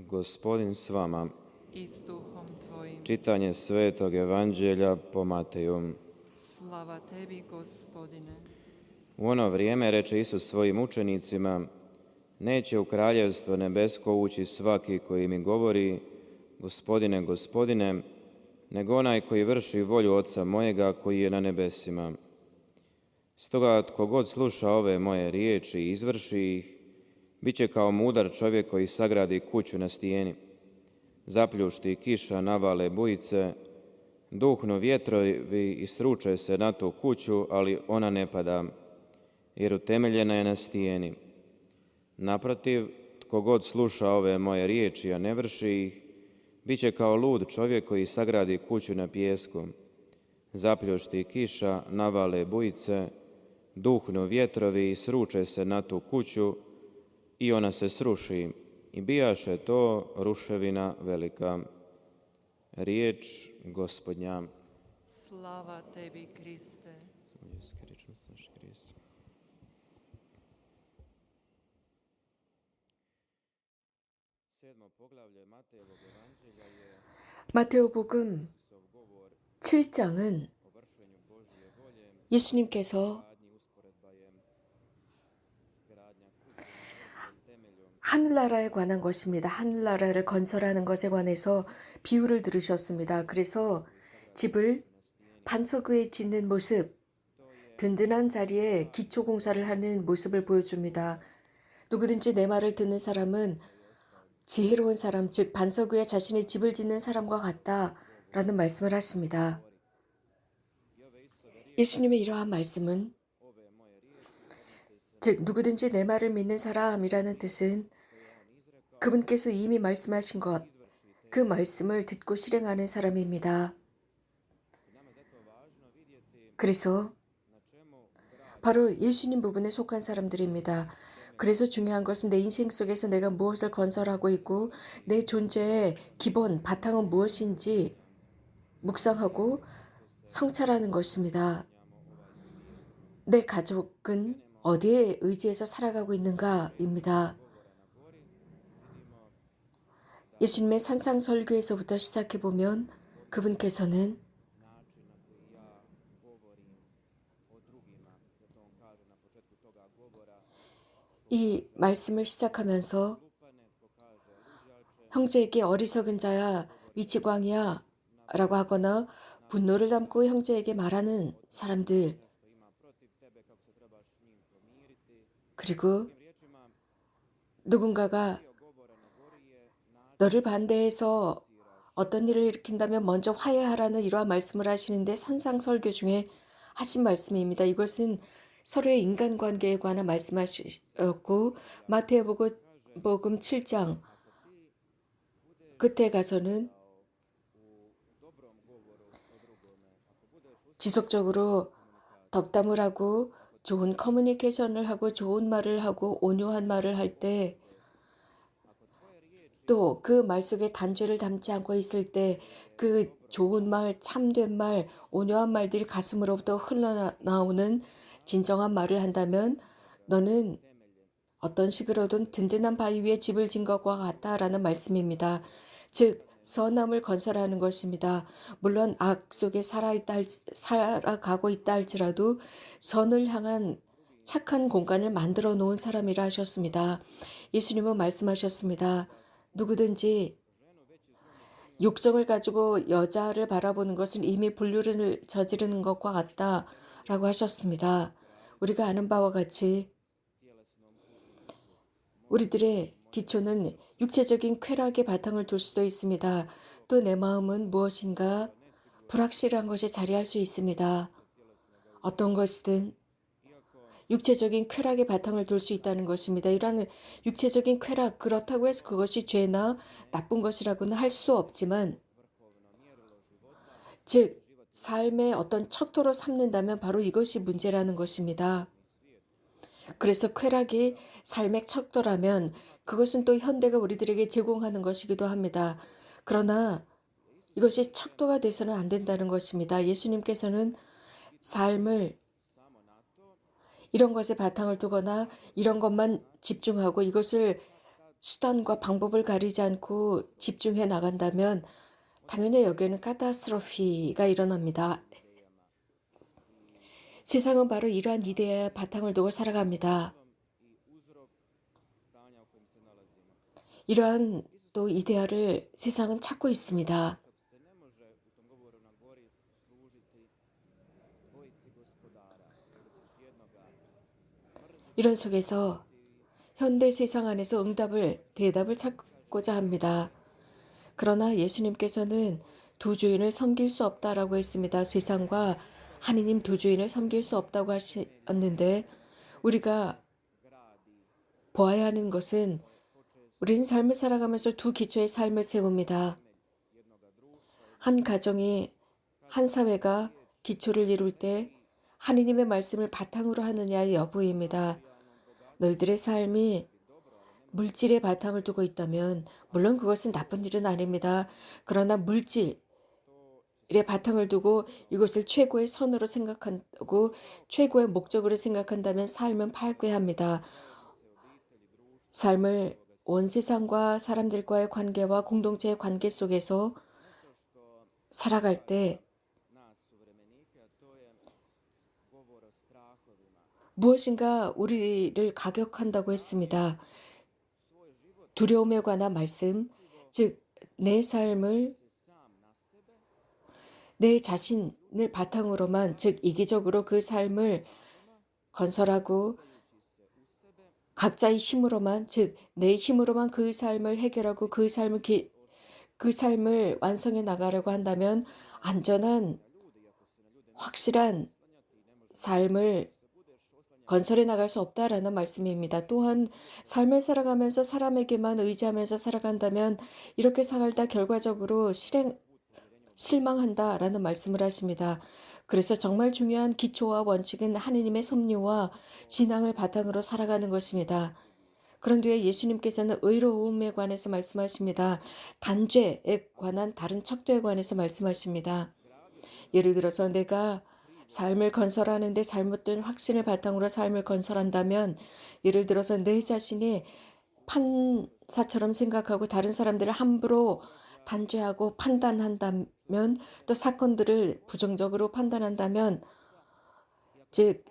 Gospodin s vama. I s duhom tvojim. Čitanje Svetog Evanđelja po Mateju. Slava tebi, Gospodine. U ono vrijeme reče Isus svojim učenicima: neće u kraljevstvo nebesko ući svaki koji mi govori Gospodine, Gospodine, nego onaj koji vrši volju Oca mojega koji je na nebesima. Stoga tko god sluša ove moje riječi i izvrši ih, bit će kao mudar čovjek koji sagradi kuću na stijeni. Zapljušti kiša, navale bujice, duhnu vjetrovi i sruče se na tu kuću, ali ona ne pada, jer utemeljena je na stijeni. Naprotiv, tko god sluša ove moje riječi, a ne vrši ih, bit će kao lud čovjek koji sagradi kuću na pijesku. Zapljušti kiša, navale bujice, duhnu vjetrovi i sruče se na tu kuću, i ona se sruši, i bijaše to ruševina velika. Riječ Gospodnja. Slava tebi, Kriste. 마테오복음 7장은 예수님께서 하늘나라에 관한 것입니다. 하늘나라를 건설하는 것에 관해서 비유를 들으셨습니다. 그래서 집을 반석 위에 짓는 모습, 든든한 자리에 기초공사를 하는 모습을 보여줍니다. 누구든지 내 말을 듣는 사람은 지혜로운 사람, 즉 반석 위에 자신의 집을 짓는 사람과 같다라는 말씀을 하십니다. 예수님의 이러한 말씀은, 즉 누구든지 내 말을 믿는 사람이라는 뜻은 그분께서 이미 말씀하신 것, 그 말씀을 듣고 실행하는 사람입니다. 그래서 바로 예수님 부분에 속한 사람들입니다. 그래서 중요한 것은 내 인생 속에서 내가 무엇을 건설하고 있고 내 존재의 기본, 바탕은 무엇인지 묵상하고 성찰하는 것입니다. 내 가족은 어디에 의지해서 살아가고 있는가입니다. 예수님의 산상설교에서부터 시작해보면 그분께서는 이 말씀을 시작하면서 형제에게 어리석은 자야, 미치광이야 라고 하거나 분노를 담고 형제에게 말하는 사람들, 그리고 누군가가 너를 반대해서 어떤 일을 일으킨다면 먼저 화해하라는 이러한 말씀을 하시는데 산상설교 중에 하신 말씀입니다. 이것은 서로의 인간관계에 관한 말씀하셨고, 마태복음 7장 끝에 가서는 지속적으로 덕담을 하고 좋은 커뮤니케이션을 하고 좋은 말을 하고 온유한 말을 할 때, 또 그 말 속에 단죄를 담지 않고 있을 때 그 좋은 말, 참된 말, 온유한 말들이 가슴으로부터 흘러나오는 진정한 말을 한다면 너는 어떤 식으로든 든든한 바위 위에 집을 진 것과 같다라는 말씀입니다. 즉 선함을 건설하는 것입니다. 물론 악 속에 살아가고 있다 할지라도 선을 향한 착한 공간을 만들어 놓은 사람이라 하셨습니다. 예수님은 말씀하셨습니다. 누구든지 욕정을 가지고 여자를 바라보는 것은 이미 불륜을 저지르는 것과 같다라고 하셨습니다. 우리가 아는 바와 같이 우리들의 기초는 육체적인 쾌락의 바탕을 둘 수도 있습니다. 또 내 마음은 무엇인가 불확실한 것에 자리할 수 있습니다. 어떤 것이든 육체적인 쾌락의 바탕을 둘 수 있다는 것입니다. 이러한 육체적인 쾌락, 그렇다고 해서 그것이 죄나 나쁜 것이라고는 할 수 없지만, 즉 삶의 어떤 척도로 삼는다면 바로 이것이 문제라는 것입니다. 그래서 쾌락이 삶의 척도라면 그것은 또 현대가 우리들에게 제공하는 것이기도 합니다. 그러나 이것이 척도가 돼서는 안 된다는 것입니다. 예수님께서는 삶을 이런 것에 바탕을 두거나 이런 것만 집중하고 이것을 수단과 방법을 가리지 않고 집중해 나간다면 당연히 여기에는 카타스트로피가 일어납니다. 세상은 바로 이러한 이데아의 바탕을 두고 살아갑니다. 이러한 또 이데아를 세상은 찾고 있습니다. 이런 속에서 현대 세상 안에서 대답을 찾고자 합니다. 그러나 예수님께서는 두 주인을 섬길 수 없다라고 했습니다. 세상과 하느님 두 주인을 섬길 수 없다고 하셨는데 우리가 보아야 하는 것은 우리는 삶을 살아가면서 두 기초의 삶을 세웁니다. 한 가정이 한 사회가 기초를 이룰 때 하느님의 말씀을 바탕으로 하느냐의 여부입니다. 너희들의 삶이 물질의 바탕을 두고 있다면 물론 그것은 나쁜 일은 아닙니다. 그러나 물질의 바탕을 두고 이것을 최고의 선으로 생각하고 최고의 목적으로 생각한다면 삶은 파괴합니다. 삶을 온 세상과 사람들과의 관계와 공동체의 관계 속에서 살아갈 때 무엇인가 우리를 가격한다고 했습니다. 두려움에 관한 말씀, 즉 내 삶을 내 자신을 바탕으로만, 즉 이기적으로 그 삶을 건설하고 각자의 힘으로만, 즉 내 힘으로만 그 삶을 해결하고 그 삶을 완성해 나가려고 한다면 안전한 확실한 삶을 건설해 나갈 수 없다라는 말씀입니다. 또한 삶을 살아가면서 사람에게만 의지하면서 살아간다면 이렇게 살다 결과적으로 실망한다라는 말씀을 하십니다. 그래서 정말 중요한 기초와 원칙은 하느님의 섭리와 신앙을 바탕으로 살아가는 것입니다. 그런 뒤에 예수님께서는 의로움에 관해서 말씀하십니다. 단죄에 관한 다른 척도에 관해서 말씀하십니다. 예를 들어서 내가 삶을 건설하는데 잘못된 확신을 바탕으로 삶을 건설한다면, 예를 들어서 내 자신이 판사처럼 생각하고 다른 사람들을 함부로 단죄하고 판단한다면, 또 사건들을 부정적으로 판단한다면, 즉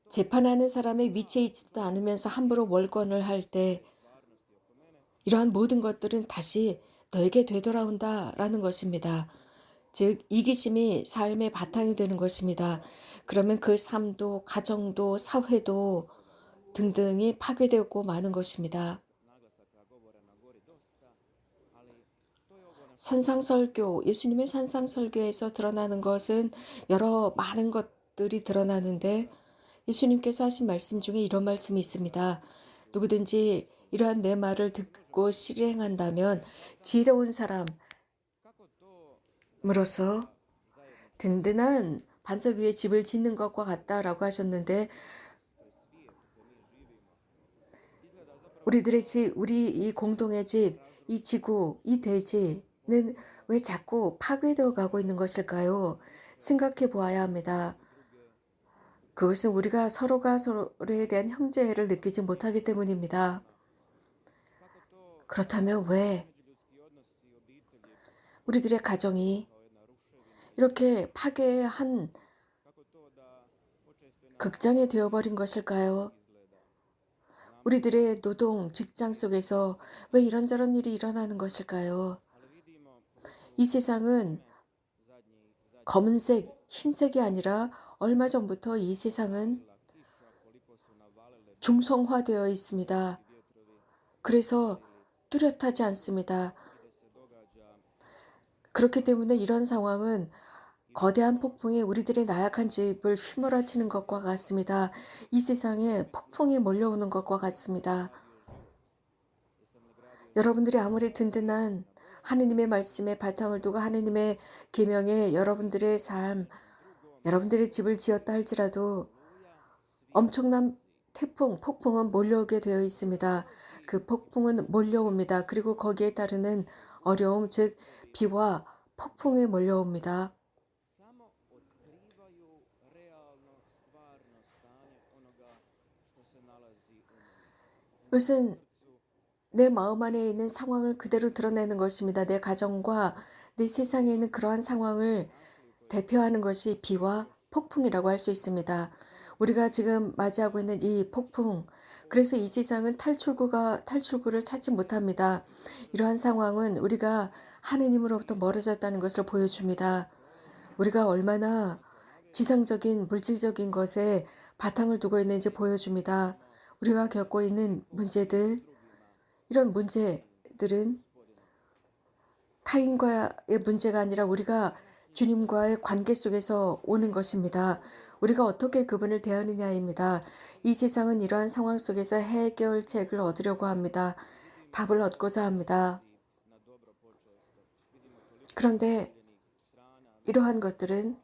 재판하는 사람의 위치에 있지도 않으면서 함부로 월권을 할 때 이러한 모든 것들은 다시 너에게 되돌아온다라는 것입니다. 즉 이기심이 삶의 바탕이 되는 것입니다. 그러면 그 삶도 가정도 사회도 등등이 파괴되고 마는 것입니다. 산상설교, 예수님의 산상설교에서 드러나는 것은 여러 많은 것들이 드러나는데 예수님께서 하신 말씀 중에 이런 말씀이 있습니다. 누구든지 이러한 내 말을 듣고 실행한다면 지혜로운 사람으로서 든든한 반석 위에 집을 짓는 것과 같다라고 하셨는데, 우리들의 집, 우리 이 공동의 집, 이 지구, 이 대지는 왜 자꾸 파괴되어 가고 있는 것일까요? 생각해 보아야 합니다. 그것은 우리가 서로가 서로에 대한 형제를 느끼지 못하기 때문입니다. 그렇다면 왜 우리들의 가정이 이렇게 파괴한 극장이 되어버린 것일까요? 우리들의 노동, 직장 속에서 왜 이런저런 일이 일어나는 것일까요? 이 세상은 검은색, 흰색이 아니라 얼마 전부터 이 세상은 중성화되어 있습니다. 그래서 뚜렷하지 않습니다. 그렇기 때문에 이런 상황은 거대한 폭풍이 우리들의 나약한 집을 휘몰아치는 것과 같습니다. 이 세상에 폭풍이 몰려오는 것과 같습니다. 여러분들이 아무리 든든한 하느님의 말씀에 바탕을 두고 하느님의 계명에 여러분들의 삶, 여러분들의 집을 지었다 할지라도 엄청난 폭풍은 몰려오게 되어 있습니다. 그 폭풍은 몰려옵니다. 그리고 거기에 따르는 어려움, 즉 비와 폭풍이 몰려옵니다. 그것은 내 마음 안에 있는 상황을 그대로 드러내는 것입니다. 내 가정과 내 세상에 있는 그러한 상황을 대표하는 것이 비와 폭풍이라고 할 수 있습니다. 우리가 지금 맞이하고 있는 이 폭풍, 그래서 이 세상은 탈출구를 찾지 못합니다. 이러한 상황은 우리가 하느님으로부터 멀어졌다는 것을 보여줍니다. 우리가 얼마나 지상적인 물질적인 것에 바탕을 두고 있는지 보여줍니다. 우리가 겪고 있는 문제들, 이런 문제들은 타인과의 문제가 아니라 우리가 주님과의 관계 속에서 오는 것입니다. 우리가 어떻게 그분을 대하느냐입니다. 이 세상은 이러한 상황 속에서 해결책을 얻으려고 합니다. 답을 얻고자 합니다. 그런데 이러한 것들은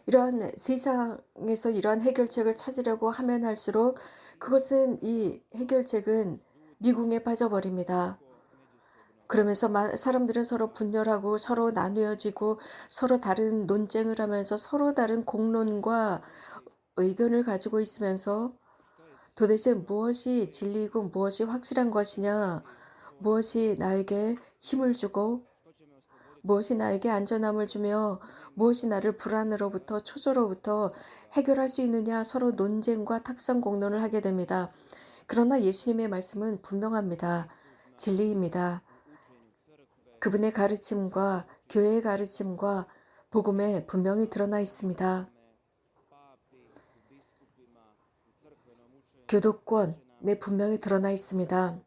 이러한 세상에서 이러한 해결책을 찾으려고 하면 할수록 그것은 이 해결책은 미궁에 빠져버립니다. 그러면서 사람들은 서로 분열하고 서로 나누어지고 서로 다른 논쟁을 하면서 서로 다른 공론과 의견을 가지고 있으면서 도대체 무엇이 진리이고 무엇이 확실한 것이냐, 무엇이 나에게 힘을 주고 무엇이 나에게 안전함을 주며 무엇이 나를 불안으로부터 초조로부터 해결할 수 있느냐 서로 논쟁과 탁상 공론을 하게 됩니다. 그러나 예수님의 말씀은 분명합니다. 진리입니다. 그분의 가르침과 교회의 가르침과 복음에 분명히 드러나 있습니다. 교도권에 분명히 드러나 있습니다.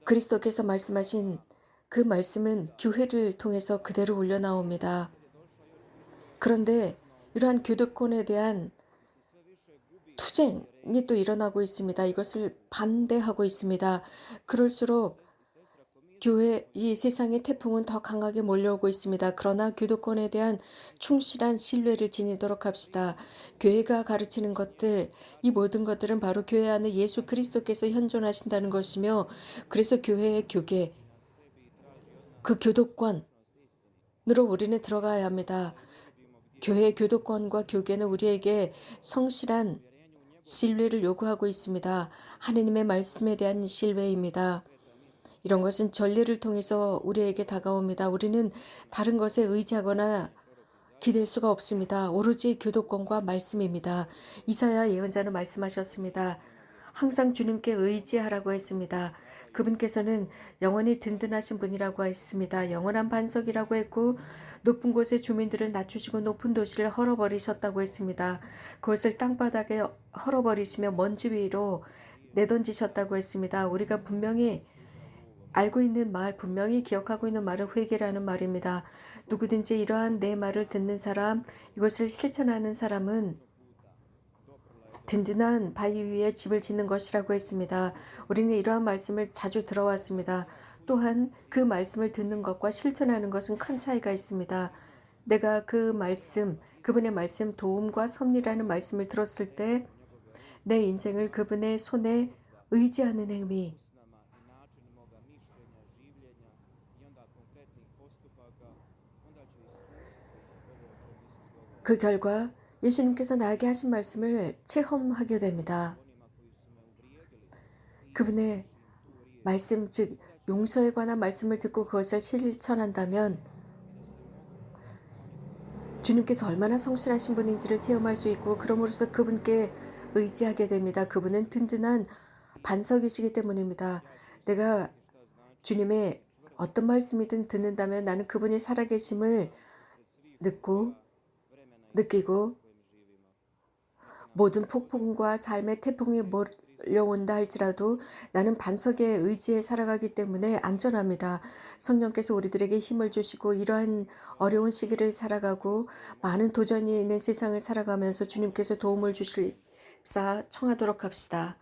그리스도께서 말씀하신 그 말씀은 교회를 통해서 그대로 울려나옵니다. 그런데 이러한 교도권에 대한 투쟁이 또 일어나고 있습니다. 이것을 반대하고 있습니다. 그럴수록 이 세상의 태풍은 더 강하게 몰려오고 있습니다. 그러나 교도권에 대한 충실한 신뢰를 지니도록 합시다. 교회가 가르치는 것들, 이 모든 것들은 바로 교회 안에 예수 그리스도께서 현존하신다는 것이며, 그래서 교회의 교계, 그 교도권으로 우리는 들어가야 합니다. 교회의 교도권과 교계는 우리에게 성실한 신뢰를 요구하고 있습니다. 하느님의 말씀에 대한 신뢰입니다. 이런 것은 전례를 통해서 우리에게 다가옵니다. 우리는 다른 것에 의지하거나 기댈 수가 없습니다. 오로지 교도권과 말씀입니다. 이사야 예언자는 말씀하셨습니다. 항상 주님께 의지하라고 했습니다. 그분께서는 영원히 든든하신 분이라고 했습니다. 영원한 반석이라고 했고 높은 곳의 주민들을 낮추시고 높은 도시를 헐어버리셨다고 했습니다. 그것을 땅바닥에 헐어버리시며 먼지 위로 내던지셨다고 했습니다. 우리가 분명히 알고 있는 말, 분명히 기억하고 있는 말을 회개라는 말입니다. 누구든지 이러한 내 말을 듣는 사람, 이것을 실천하는 사람은 든든한 바위 위에 집을 짓는 것이라고 했습니다. 우리는 이러한 말씀을 자주 들어왔습니다. 또한 그 말씀을 듣는 것과 실천하는 것은 큰 차이가 있습니다. 내가 그 말씀, 그분의 말씀, 도움과 섭리라는 말씀을 들었을 때 내 인생을 그분의 손에 의지하는 행위, 그 결과 예수님께서 나에게 하신 말씀을 체험하게 됩니다. 그분의 말씀, 즉 용서에 관한 말씀을 듣고 그것을 실천한다면 주님께서 얼마나 성실하신 분인지를 체험할 수 있고 그러므로서 그분께 의지하게 됩니다. 그분은 든든한 반석이시기 때문입니다. 내가 주님의 어떤 말씀이든 듣는다면 나는 그분이 살아계심을 느끼고 모든 폭풍과 삶의 태풍이 몰려온다 할지라도 나는 반석에 의지해 살아가기 때문에 안전합니다. 성령께서 우리들에게 힘을 주시고 이러한 어려운 시기를 살아가고 많은 도전이 있는 세상을 살아가면서 주님께서 도움을 주실사 청하도록 합시다.